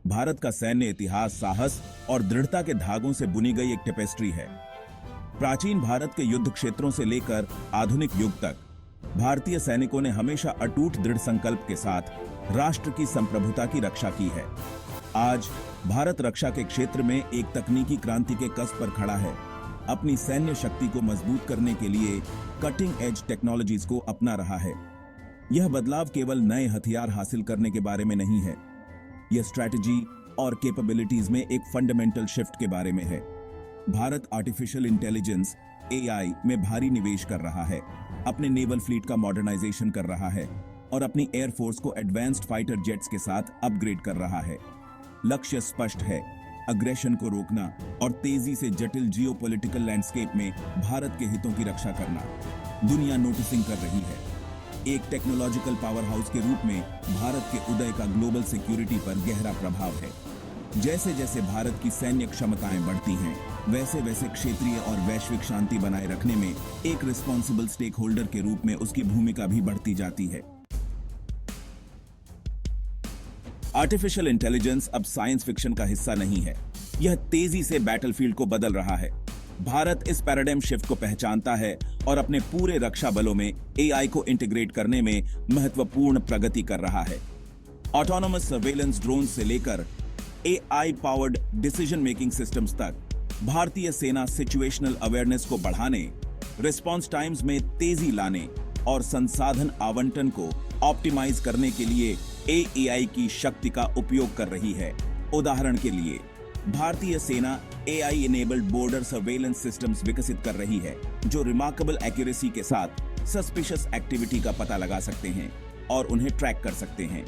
भारत का सैन्य इतिहास साहस और दृढ़ता के धागों से बुनी गई एक टेपेस्ट्री है। प्राचीन भारत के युद्ध क्षेत्रों से लेकर आधुनिक युग तक भारतीय सैनिकों ने हमेशा अटूट दृढ़ संकल्प के साथ राष्ट्र की संप्रभुता की रक्षा की है। आज भारत रक्षा के क्षेत्र में एक तकनीकी क्रांति के कस्ब पर खड़ा है। अपनी सैन्य शक्ति को मजबूत करने के लिए कटिंग एज टेक्नोलॉजीज को अपना रहा है। यह बदलाव केवल नए हथियार हासिल करने के बारे में नहीं है, यह स्ट्रैटेजी और कैपेबिलिटीज में एक फंडामेंटल शिफ्ट के बारे में है। भारत आर्टिफिशियल इंटेलिजेंस एआई में भारी निवेश कर रहा है, अपने नेवल फ्लीट का मॉडर्नाइजेशन कर रहा है और अपनी एयरफोर्स को एडवांस्ड फाइटर जेट्स के साथ अपग्रेड कर रहा है। लक्ष्य स्पष्ट है, अग्रेशन को रोकना और तेजी से जटिल जियोपॉलिटिकल लैंडस्केप में भारत के हितों की रक्षा करना। दुनिया नोटिसिंग कर रही है। एक टेक्नोलॉजिकल पावर हाउस के रूप में भारत के उदय का ग्लोबल सिक्योरिटी पर गहरा प्रभाव है। जैसे जैसे भारत की सैन्य क्षमताएं बढ़ती हैं, वैसे वैसे क्षेत्रीय और वैश्विक शांति बनाए रखने में एक रिस्पॉन्सिबल स्टेक होल्डर के रूप में उसकी भूमिका भी बढ़ती जाती है। आर्टिफिशियल इंटेलिजेंस अब साइंस फिक्शन का हिस्सा नहीं है, यह तेजी से बैटलफील्ड को बदल रहा है। भारत इस पैराडाइम शिफ्ट को पहचानता है और अपने पूरे रक्षा बलों में एआई को इंटीग्रेट करने में महत्वपूर्ण प्रगति कर रहा है। ऑटोनोमस सर्वेलेंस ड्रोन से लेकर AI powered decision making systems तक भारतीय सेना सिचुएशनल अवेयरनेस को बढ़ाने, रिस्पांस टाइम्स में तेजी लाने और संसाधन आवंटन को ऑप्टिमाइज करने के लिए एआई की शक्ति का उपयोग कर रही है। उदाहरण के लिए, भारतीय सेना AI enabled border surveillance systems विकसित कर रही है, जो रिमार्केबल एक्यूरेसी के साथ सस्पिशियस एक्टिविटी का पता लगा सकते हैं और उन्हें ट्रैक कर सकते हैं।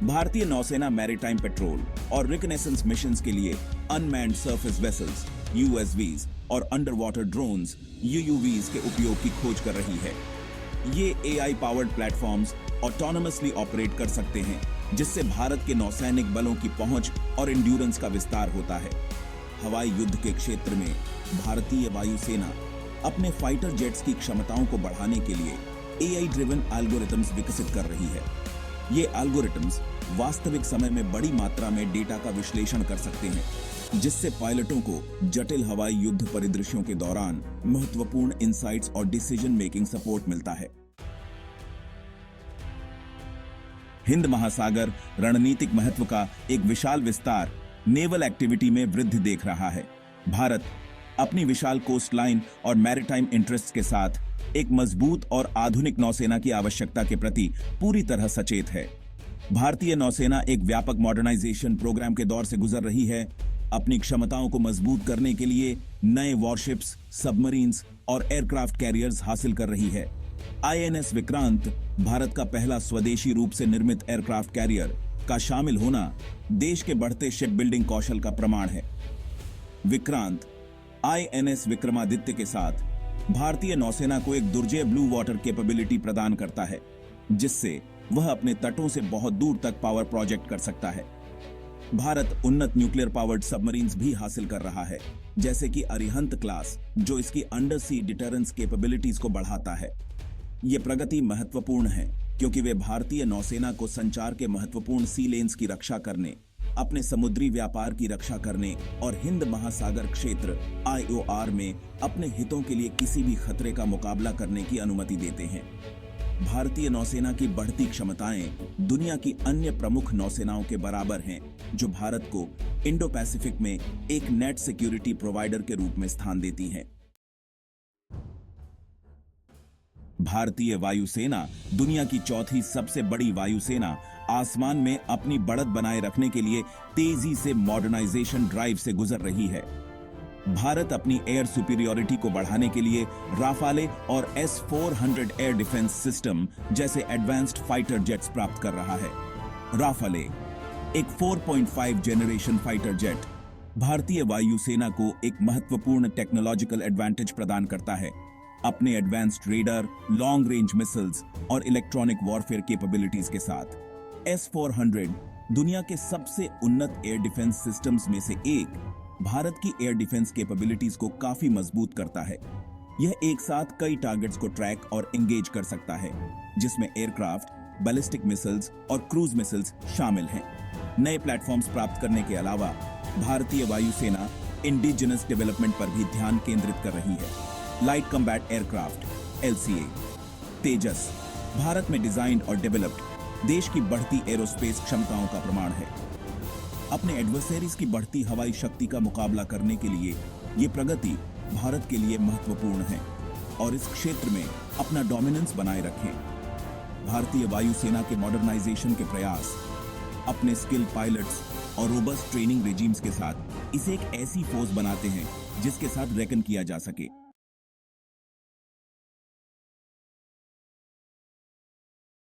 भारतीय नौसेना मैरीटाइम पेट्रोल और रिकनेसेंस मिशंस के लिए अनमैन्ड सरफेस वेसल्स यूएसवीज और अंडर वाटर ड्रोन्स यूयूवीज के उपयोग की खोज कर रही है। ये AI powered platforms autonomously operate कर सकते हैं, जिससे भारत के नौसैनिक बलों की पहुंच और एंड्योरेंस का विस्तार होता है। हवाई युद्ध के क्षेत्र में भारतीय वायुसेना अपने फाइटर जेट्स की क्षमताओं को बढ़ाने के लिए एआई ड्रिवन एल्गोरिथम्स विकसित कर रही है। ये एल्गोरिथम्स वास्तविक समय में बड़ी मात्रा में डेटा का विश्लेषण कर सकते हैं, जिससे पायलटों को जटिल हवाई युद्ध परिदृश्यों के दौरान महत्वपूर्ण इंसाइट्स और डिसीजन मेकिंग सपोर्ट मिलता है। हिंद महासागर रणनीतिक महत्व का एक विशाल विस्तार नेवल एक्टिविटी में वृद्धि देख रहा है। भारत अपनी विशाल कोस्ट लाइन और मैरीटाइम इंटरेस्ट के साथ एक मजबूत और आधुनिक नौसेना की आवश्यकता के प्रति पूरी तरह सचेत है। भारतीय नौसेना एक व्यापक मॉडर्नाइजेशन प्रोग्राम के दौर से गुजर रही है। अपनी क्षमताओं को मजबूत करने के लिए नए वॉरशिप्स, सबमरीन्स और एयरक्राफ्ट कैरियर्स हासिल कर रही है। आईएनएस विक्रांत, भारत का पहला स्वदेशी रूप से निर्मित एयरक्राफ्ट कैरियर का शामिल होना देश के बढ़ते शिप बिल्डिंग कौशल का प्रमाण है। विक्रांत आईएनएस विक्रमादित्य के साथ भारतीय नौसेना को एक दुर्जय ब्लू वाटर कैपेबिलिटी प्रदान करता है, जिससे वह अपने तटों से बहुत दूर तक पावर प्रोजेक्ट कर सकता है। भारत उन्नत न्यूक्लियर पावर्ड सबमरीन्स भी हासिल कर रहा है, जैसे कि अरिहंत क्लास, जो इसकी अंडर सी डिटरेंस कैपेबिलिटीज को बढ़ाता है। ये प्रगति महत्वपूर्ण है क्योंकि वे भारतीय नौसेना को संचार के महत्वपूर्ण सी लेन्स की रक्षा करने, अपने समुद्री व्यापार की रक्षा करने और हिंद महासागर क्षेत्र आईओआर में अपने हितों के लिए किसी भी खतरे का मुकाबला करने की अनुमति देते हैं। भारतीय नौसेना की बढ़ती क्षमताएं दुनिया की अन्य प्रमुख नौसेनाओं के बराबर हैं, जो भारत को इंडो पैसिफिक में एक नेट सिक्योरिटी प्रोवाइडर के रूप में स्थान देती हैं। भारतीय वायुसेना दुनिया की चौथी सबसे बड़ी वायुसेना आसमान में अपनी बढ़त बनाए रखने के लिए तेजी से मॉडर्नाइजेशन ड्राइव से गुजर रही है। भारत अपनी एयर सुपीरियरिटी को बढ़ाने के लिए राफाले और S-400 एयर डिफेंस सिस्टम जैसे एडवांस्ड फाइटर जेट्स प्राप्त कर रहा है। राफाले, एक 4.5 जेनरेशन फाइटर जेट, भारतीय वायुसेना को एक महत्वपूर्ण टेक्नोलॉजिकल एडवांटेज प्रदान करता है। अपने advanced raider, long range missiles और इलेक्ट्रॉनिक वॉरफेयर कैपेबिलिटीज के साथ S-400 दुनिया के सबसे उन्नत एयर डिफेंस सिस्टम्स में से एक, भारत की एयर डिफेंस कैपेबिलिटीज को काफी मजबूत करता है। यह एक साथ कई टारगेट्स को ट्रैक और एंगेज कर सकता है, जिसमें एयरक्राफ्ट, बैलिस्टिक मिसाइल्स और क्रूज मिसाइल्स शामिल हैं। नए प्लेटफॉर्म्स प्राप्त करने के अलावा भारतीय वायुसेना इंडिजिनस डेवलपमेंट पर भी ध्यान केंद्रित कर रही है। लाइट कॉम्बैट एयरक्राफ्ट LCA, तेजस भारत में डिजाइन और डेवलप्ड देश की बढ़ती एरोस्पेस क्षमताओं का प्रमाण है। अपने एडवर्सरीज की बढ़ती हवाई शक्ति का मुकाबला करने के लिए ये प्रगति भारत के लिए महत्वपूर्ण है और इस क्षेत्र में अपना डोमिनेंस बनाए रखें। भारतीय वायुसेना के मॉडर्नाइजेशन के प्रयास अपने स्किल पायलट्स और रोबस्ट ट्रेनिंग रेजिम्स के साथ इसे एक ऐसी फोर्स बनाते हैं जिसके साथ रेकन किया जा सके।